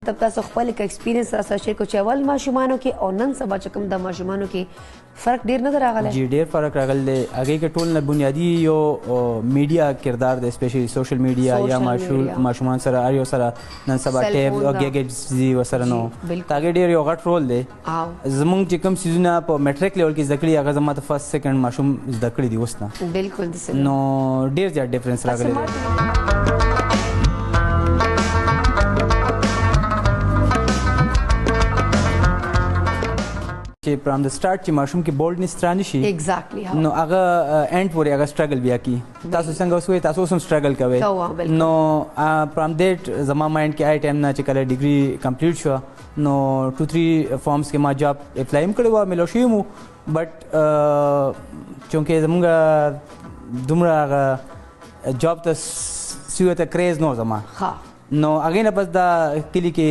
تب تاسو خپل ایکسپیرینس سره شیر کو چې اول ماشومانو کې او نن سبا چې کوم د ماشومانو کې فرق ډیر نه راغلی جی ډیر فرق راغلی دی هغې کې ټول نه بنیادي یو میډیا کردار دی سپیشلی سوشل میډیا یا ماشومان سره هر یو سره نن سبا ټیب او ګیګټس دي ورسره نو هغې ډېر یو غټ رول دی زموږ چې کوم څیزونه په میټریک لیول کې زده کړي هغه زما د فرست سیکنډ ماشوم زده کړي دي اوس نه بالکل نو ډېر زیات ډفرنس راغلی دی چې فرام د سټارټ چې ماشوم کې بولډنس را نه شي ایگزیکټلی نو هغه اینډ پورې هغه سټرګل بیا کی تاسو څنګه اوس وایي تاسو اوس هم سټرګل کوئ نو فرام دیټ زما مایند کې آی ټایم نه چې کله ډیګري کمپلیټ شوه نو 2-3 فارمز کې ما جاب اپلای هم کړی وه میلاو شوی مو بټ چونکې زمونږ دومره هغه جاب ته سیو ته کریز نو زما نو هغې نه بس دا کلي کې